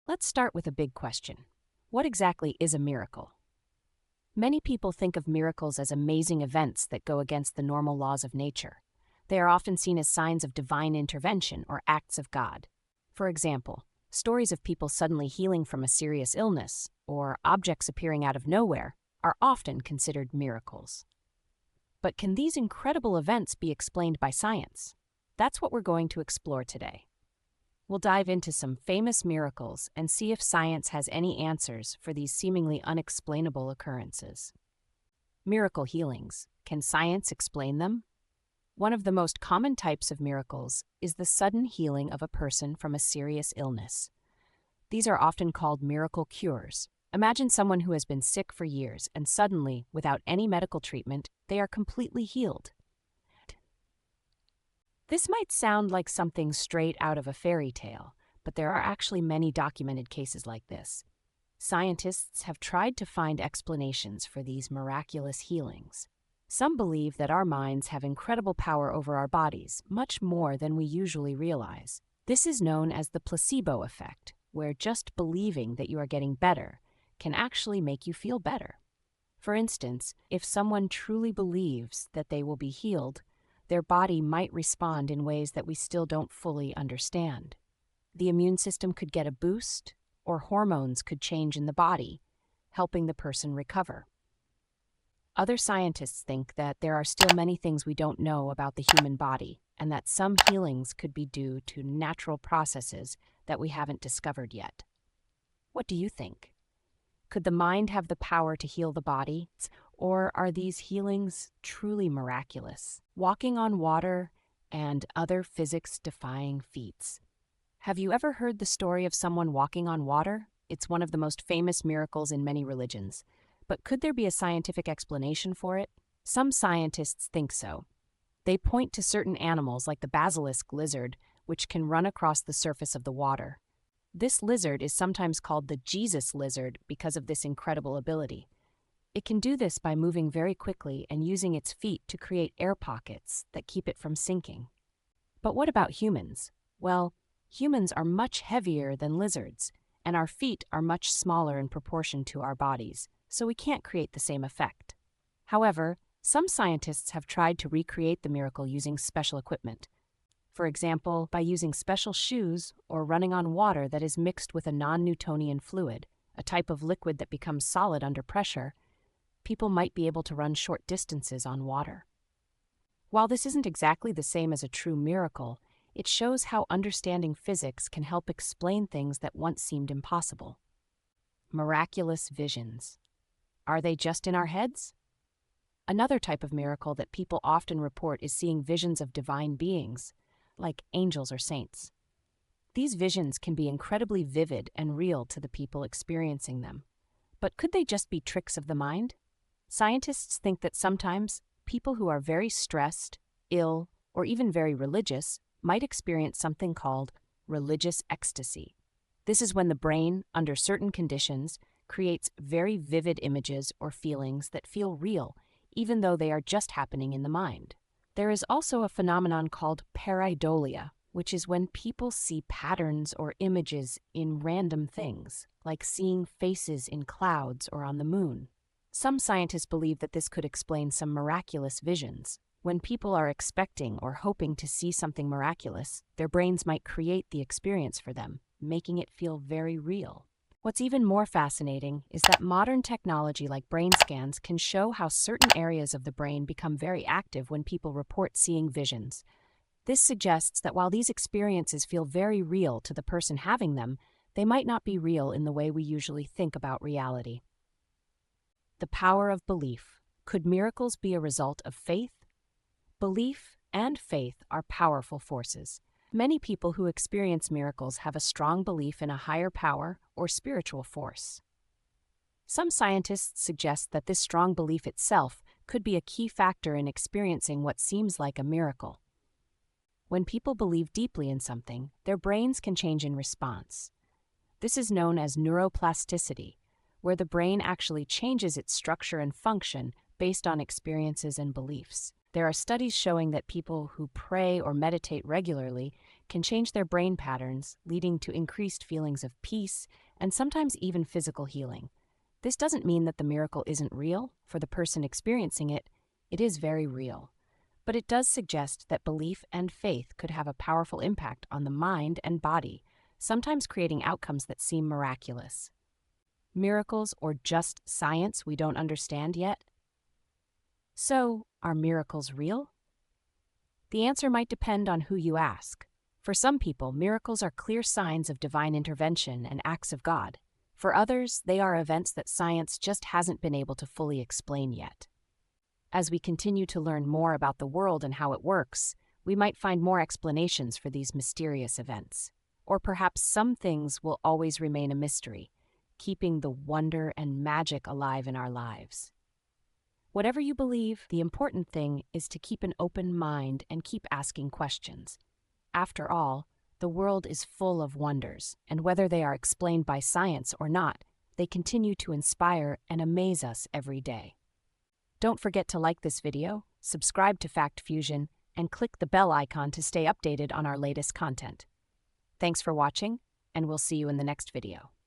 Let's start with a big question. What exactly is a miracle? Many people think of miracles as amazing events that go against the normal laws of nature. They are often seen as signs of divine intervention or acts of God. For example, stories of people suddenly healing from a serious illness or objects appearing out of nowhere are often considered miracles. But can these incredible events be explained by science? That's what we're going to explore today. We'll dive into some famous miracles and see if science has any answers for these seemingly unexplainable occurrences. Miracle healings. Can science explain them? One of the most common types of miracles is the sudden healing of a person from a serious illness. These are often called miracle cures. Imagine someone who has been sick for years and suddenly, without any medical treatment, they are completely healed. This might sound like something straight out of a fairy tale, but there are actually many documented cases like this. Scientists have tried to find explanations for these miraculous healings. Some believe that our minds have incredible power over our bodies, much more than we usually realize. This is known as the placebo effect, where just believing that you are getting better can actually make you feel better. For instance, if someone truly believes that they will be healed, their body might respond in ways that we still don't fully understand. The immune system could get a boost, or hormones could change in the body, helping the person recover. Other scientists think that there are still many things we don't know about the human body, and that some healings could be due to natural processes that we haven't discovered yet. What do you think? Could the mind have the power to heal the body, or are these healings truly miraculous? Walking on water and other physics-defying feats. Have you ever heard the story of someone walking on water? It's one of the most famous miracles in many religions. But could there be a scientific explanation for it? Some scientists think so. They point to certain animals like the basilisk lizard, which can run across the surface of the water. This lizard is sometimes called the Jesus lizard because of this incredible ability. It can do this by moving very quickly and using its feet to create air pockets that keep it from sinking. But what about humans? Well, humans are much heavier than lizards, and our feet are much smaller in proportion to our bodies, so we can't create the same effect. However, some scientists have tried to recreate the miracle using special equipment. For example, by using special shoes or running on water that is mixed with a non-Newtonian fluid, a type of liquid that becomes solid under pressure, people might be able to run short distances on water. While this isn't exactly the same as a true miracle, it shows how understanding physics can help explain things that once seemed impossible. Miraculous visions. Are they just in our heads? Another type of miracle that people often report is seeing visions of divine beings, like angels or saints. These visions can be incredibly vivid and real to the people experiencing them. But could they just be tricks of the mind? Scientists think that sometimes people who are very stressed, ill, or even very religious might experience something called religious ecstasy. This is when the brain, under certain conditions, creates very vivid images or feelings that feel real, even though they are just happening in the mind. There is also a phenomenon called pareidolia, which is when people see patterns or images in random things, like seeing faces in clouds or on the moon. Some scientists believe that this could explain some miraculous visions. When people are expecting or hoping to see something miraculous, their brains might create the experience for them, making it feel very real. What's even more fascinating is that modern technology like brain scans can show how certain areas of the brain become very active when people report seeing visions. This suggests that while these experiences feel very real to the person having them, they might not be real in the way we usually think about reality. The power of belief. Could miracles be a result of faith? Belief and faith are powerful forces. Many people who experience miracles have a strong belief in a higher power or spiritual force. Some scientists suggest that this strong belief itself could be a key factor in experiencing what seems like a miracle. When people believe deeply in something, their brains can change in response. This is known as neuroplasticity, where the brain actually changes its structure and function based on experiences and beliefs. There are studies showing that people who pray or meditate regularly can change their brain patterns, leading to increased feelings of peace and sometimes even physical healing. This doesn't mean that the miracle isn't real. For the person experiencing it, it is very real. But it does suggest that belief and faith could have a powerful impact on the mind and body, sometimes creating outcomes that seem miraculous. Miracles or just science we don't understand yet? So, are miracles real? The answer might depend on who you ask. For some people, miracles are clear signs of divine intervention and acts of God. For others, they are events that science just hasn't been able to fully explain yet. As we continue to learn more about the world and how it works, we might find more explanations for these mysterious events. Or perhaps some things will always remain a mystery, keeping the wonder and magic alive in our lives. Whatever you believe, the important thing is to keep an open mind and keep asking questions. After all, the world is full of wonders, and whether they are explained by science or not, they continue to inspire and amaze us every day. Don't forget to like this video, subscribe to Fact Fusion, and click the bell icon to stay updated on our latest content. Thanks for watching, and we'll see you in the next video.